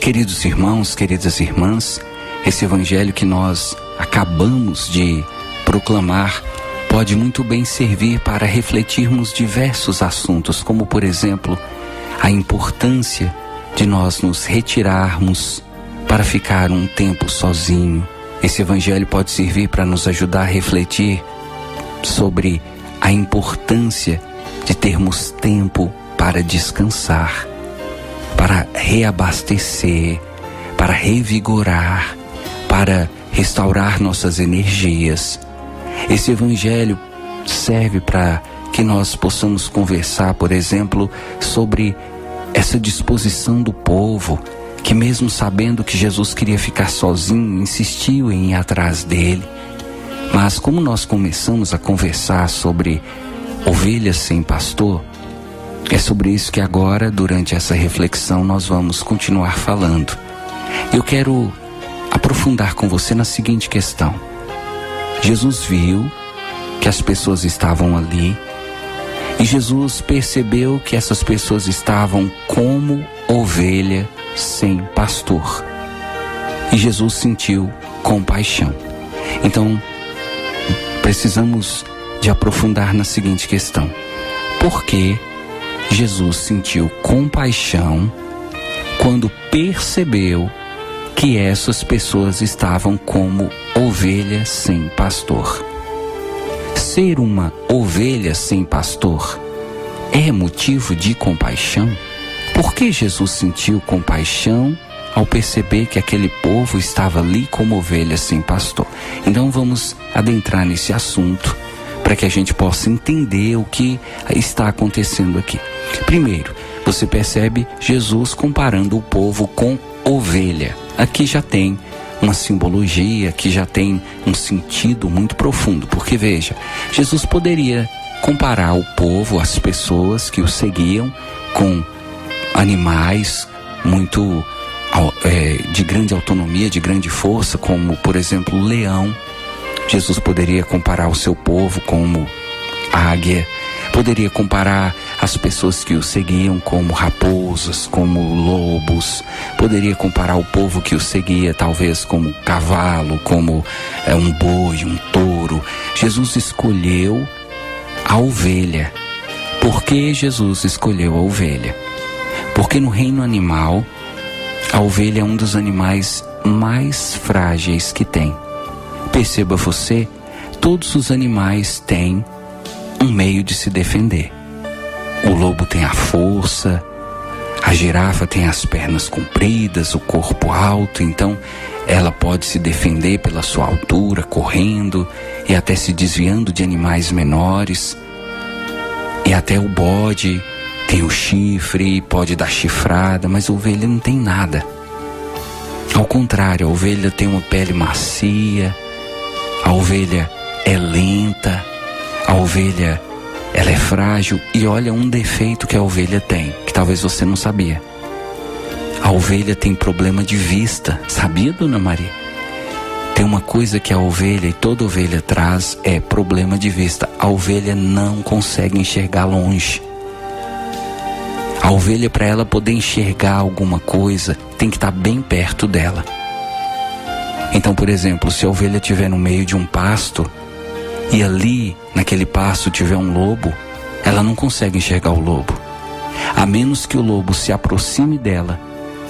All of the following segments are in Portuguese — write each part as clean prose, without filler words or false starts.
Queridos irmãos, queridas irmãs, esse evangelho que nós acabamos de proclamar pode muito bem servir para refletirmos diversos assuntos, como por exemplo, a importância de nós nos retirarmos para ficar um tempo sozinho. Esse evangelho pode servir para nos ajudar a refletir sobre a importância de termos tempo para descansar, para reabastecer, para revigorar, para restaurar nossas energias. Esse evangelho serve para que nós possamos conversar, por exemplo, sobre essa disposição do povo, que mesmo sabendo que Jesus queria ficar sozinho, insistiu em ir atrás dele. Mas como nós começamos a conversar sobre ovelhas sem pastor, é sobre isso que agora, durante essa reflexão, nós vamos continuar falando. Eu quero aprofundar com você na seguinte questão. Jesus viu que as pessoas estavam ali e Jesus percebeu que essas pessoas estavam como ovelha sem pastor. E Jesus sentiu compaixão. Então, precisamos de aprofundar na seguinte questão. Por que Jesus sentiu compaixão quando percebeu que essas pessoas estavam como ovelhas sem pastor? Ser uma ovelha sem pastor é motivo de compaixão? Por que Jesus sentiu compaixão ao perceber que aquele povo estava ali como ovelha sem pastor? Então vamos adentrar nesse assunto para que a gente possa entender o que está acontecendo aqui. Primeiro, você percebe Jesus comparando o povo com ovelha. Aqui já tem uma simbologia, aqui já tem um sentido muito profundo, porque veja, Jesus poderia comparar o povo, as pessoas que o seguiam, com animais muito de grande autonomia, de grande força, como por exemplo o leão. Jesus poderia comparar o seu povo como águia, poderia comparar as pessoas que o seguiam como raposas, como lobos, poderia comparar o povo que o seguia talvez como cavalo, como um boi, um touro. Jesus escolheu a ovelha. Por que Jesus escolheu a ovelha? Porque no reino animal, a ovelha é um dos animais mais frágeis que tem. Perceba você, todos os animais têm um meio de se defender. O lobo tem a força, a girafa tem as pernas compridas, o corpo alto, então ela pode se defender pela sua altura, correndo e até se desviando de animais menores. E até o bode tem o chifre, pode dar chifrada, mas a ovelha não tem nada. Ao contrário, a ovelha tem uma pele macia, a ovelha é lenta, a ovelha ela é frágil. E olha um defeito que a ovelha tem, que talvez você não sabia. A ovelha tem problema de vista. Sabia, dona Maria? Tem uma coisa que a ovelha, e toda ovelha traz, é problema de vista. A ovelha não consegue enxergar longe. A ovelha, para ela poder enxergar alguma coisa, tem que estar bem perto dela. Então, por exemplo, se a ovelha estiver no meio de um pasto e ali, naquele pasto, tiver um lobo, ela não consegue enxergar o lobo. A menos que o lobo se aproxime dela,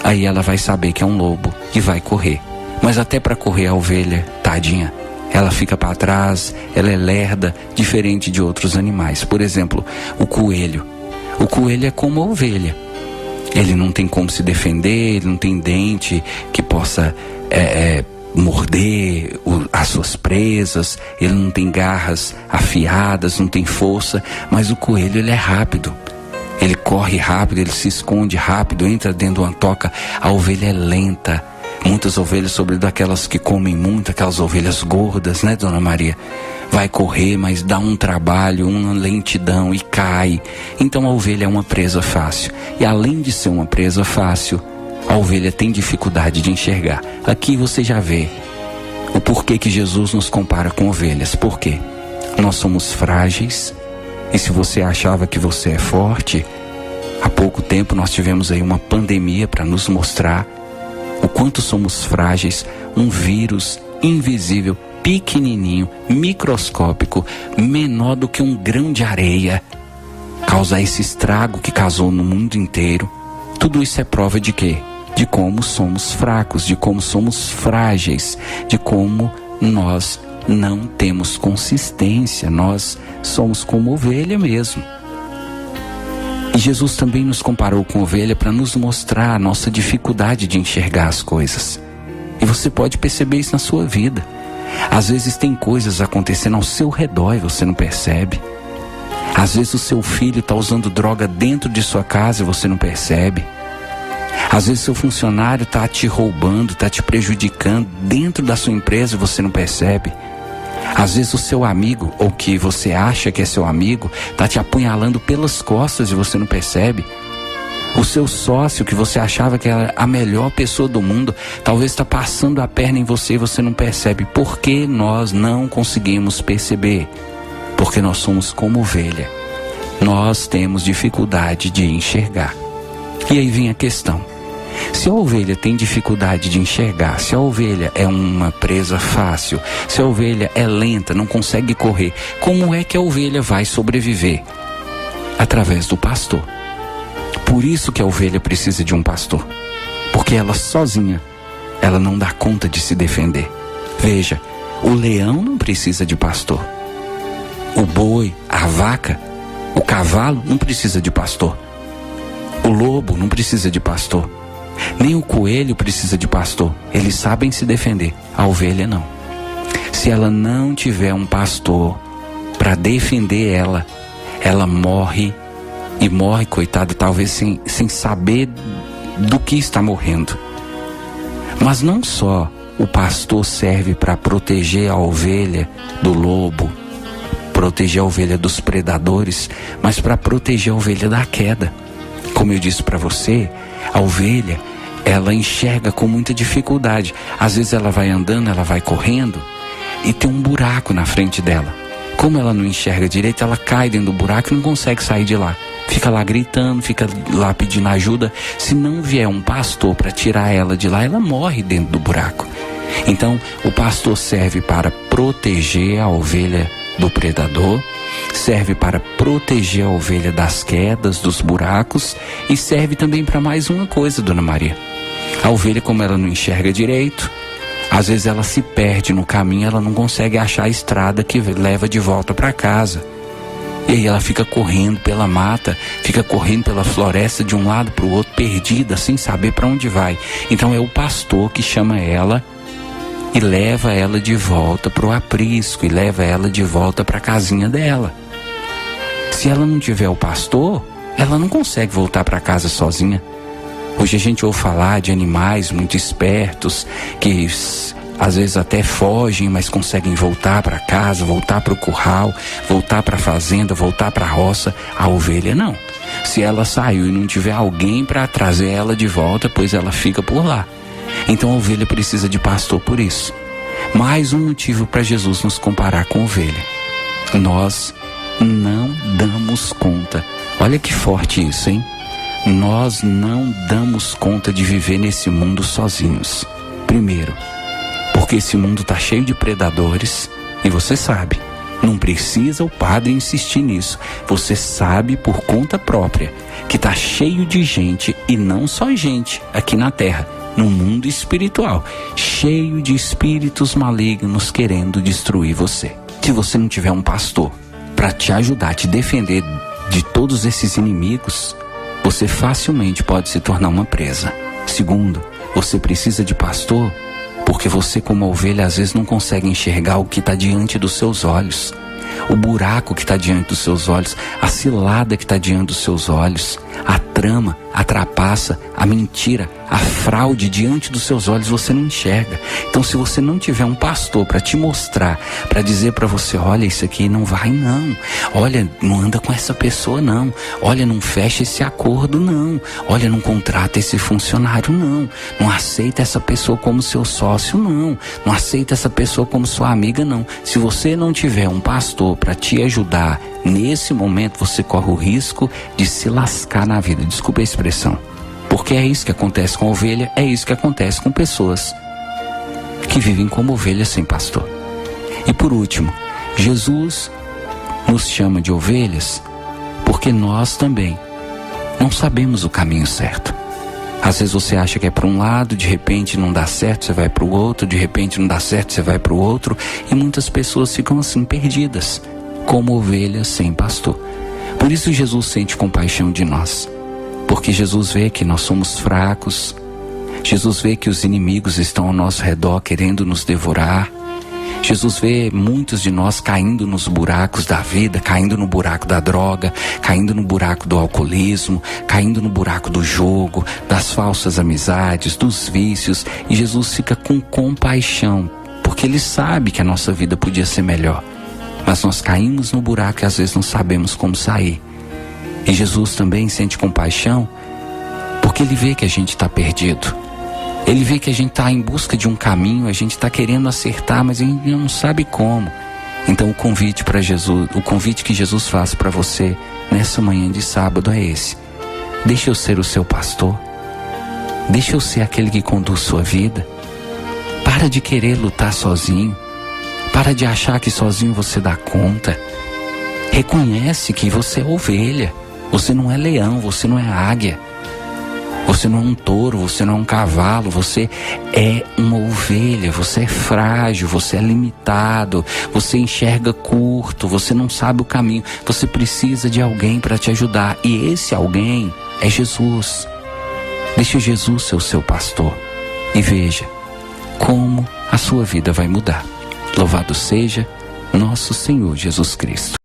aí ela vai saber que é um lobo e vai correr. Mas até para correr a ovelha, tadinha, ela fica para trás, ela é lerda, diferente de outros animais. Por exemplo, o coelho. O coelho é como a ovelha. Ele não tem como se defender, ele não tem dente que possa morder as suas presas, ele não tem garras afiadas, não tem força, mas o coelho ele é rápido. Ele corre rápido, ele se esconde rápido, entra dentro de uma toca. A ovelha é lenta. Muitas ovelhas, sobretudo aquelas que comem muito, aquelas ovelhas gordas, né, dona Maria? Vai correr, mas dá um trabalho, uma lentidão e cai. Então a ovelha é uma presa fácil. E além de ser uma presa fácil, a ovelha tem dificuldade de enxergar. Aqui você já vê o porquê que Jesus nos compara com ovelhas. Por quê? Nós somos frágeis. E se você achava que você é forte, há pouco tempo nós tivemos aí uma pandemia para nos mostrar o quanto somos frágeis, um vírus invisível, pequenininho, microscópico, menor do que um grão de areia, causar esse estrago que causou no mundo inteiro. Tudo isso é prova de quê? De como somos fracos, de como somos frágeis, de como nós não temos consistência, nós somos como ovelha mesmo. E Jesus também nos comparou com ovelha para nos mostrar a nossa dificuldade de enxergar as coisas. E você pode perceber isso na sua vida. Às vezes tem coisas acontecendo ao seu redor e você não percebe. Às vezes o seu filho está usando droga dentro de sua casa e você não percebe. Às vezes seu funcionário está te roubando, está te prejudicando dentro da sua empresa e você não percebe. Às vezes o seu amigo, ou que você acha que é seu amigo, está te apunhalando pelas costas e você não percebe. O seu sócio, que você achava que era a melhor pessoa do mundo, talvez está passando a perna em você e você não percebe. Por que nós não conseguimos perceber? Porque nós somos como ovelha. Nós temos dificuldade de enxergar. E aí vem a questão. Se a ovelha tem dificuldade de enxergar, se a ovelha é uma presa fácil, se a ovelha é lenta, não consegue correr, como é que a ovelha vai sobreviver? Através do pastor. Por isso que a ovelha precisa de um pastor. Porque ela sozinha, ela não dá conta de se defender. Veja, o leão não precisa de pastor. O boi, a vaca, o cavalo não precisa de pastor. O lobo não precisa de pastor. Nem o coelho precisa de pastor. Eles sabem se defender. A ovelha não. Se ela não tiver um pastor para defender ela, ela morre. E morre, coitada, talvez sem saber do que está morrendo. Mas não só o pastor serve para proteger a ovelha do lobo, proteger a ovelha dos predadores, mas para proteger a ovelha da queda. Como eu disse para você, a ovelha, ela enxerga com muita dificuldade. Às vezes ela vai andando, ela vai correndo e tem um buraco na frente dela. Como ela não enxerga direito, ela cai dentro do buraco e não consegue sair de lá. Fica lá gritando, fica lá pedindo ajuda. Se não vier um pastor para tirar ela de lá, ela morre dentro do buraco. Então, o pastor serve para proteger a ovelha do predador, serve para proteger a ovelha das quedas, dos buracos, e serve também para mais uma coisa, Dona Maria. A ovelha, como ela não enxerga direito, às vezes ela se perde no caminho, ela não consegue achar a estrada que leva de volta para casa. E aí ela fica correndo pela mata, fica correndo pela floresta de um lado para o outro, perdida, sem saber para onde vai. Então é o pastor que chama ela e leva ela de volta para o aprisco, e leva ela de volta para a casinha dela. Se ela não tiver o pastor, ela não consegue voltar para casa sozinha. Hoje a gente ouve falar de animais muito espertos, que às vezes até fogem, mas conseguem voltar para casa, voltar para o curral, voltar para a fazenda, voltar para a roça. A ovelha não. Se ela saiu e não tiver alguém para trazer ela de volta, pois ela fica por lá. Então a ovelha precisa de pastor por isso. Mais um motivo para Jesus nos comparar com a ovelha. Nós não damos conta. Olha que forte isso, hein? Nós não damos conta de viver nesse mundo sozinhos. Primeiro, porque esse mundo está cheio de predadores, e você sabe, não precisa o padre insistir nisso. Você sabe por conta própria que está cheio de gente, e não só gente aqui na terra, no mundo espiritual, cheio de espíritos malignos querendo destruir você. Se você não tiver um pastor para te ajudar a te defender de todos esses inimigos, você facilmente pode se tornar uma presa. Segundo, você precisa de pastor porque você, como ovelha, às vezes não consegue enxergar o que está diante dos seus olhos, o buraco que está diante dos seus olhos, a cilada que está diante dos seus olhos, a trama, a trapaça, a mentira, a fraude diante dos seus olhos você não enxerga. Então, se você não tiver um pastor para te mostrar, para dizer para você, olha, isso aqui não vai não, olha, não anda com essa pessoa não, olha, não fecha esse acordo não, olha, não contrata esse funcionário não aceita essa pessoa como seu sócio não aceita essa pessoa como sua amiga não. Se você não tiver um pastor para te ajudar, nesse momento você corre o risco de se lascar na vida. Desculpa a expressão. Porque é isso que acontece com a ovelha, é isso que acontece com pessoas que vivem como ovelhas sem pastor. E por último, Jesus nos chama de ovelhas porque nós também não sabemos o caminho certo. Às vezes você acha que é para um lado, de repente não dá certo, você vai para o outro, de repente não dá certo, você vai para o outro, e muitas pessoas ficam assim perdidas, como ovelhas sem pastor. Por isso Jesus sente compaixão de nós, porque Jesus vê que nós somos fracos, Jesus vê que os inimigos estão ao nosso redor querendo nos devorar. Jesus vê muitos de nós caindo nos buracos da vida, caindo no buraco da droga, caindo no buraco do alcoolismo, caindo no buraco do jogo, das falsas amizades, dos vícios. E Jesus fica com compaixão, porque Ele sabe que a nossa vida podia ser melhor. Mas nós caímos no buraco e às vezes não sabemos como sair. E Jesus também sente compaixão, porque Ele vê que a gente está perdido. Ele vê que a gente está em busca de um caminho, a gente está querendo acertar, mas a gente não sabe como. Então o convite que Jesus faz para você nessa manhã de sábado é esse: deixa eu ser o seu pastor, deixa eu ser aquele que conduz sua vida. Para de querer lutar sozinho, para de achar que sozinho você dá conta. Reconhece que você é ovelha, você não é leão, você não é águia. Você não é um touro, você não é um cavalo, você é uma ovelha, você é frágil, você é limitado, você enxerga curto, você não sabe o caminho, você precisa de alguém para te ajudar, e esse alguém é Jesus. Deixa Jesus ser o seu pastor e veja como a sua vida vai mudar. Louvado seja nosso Senhor Jesus Cristo.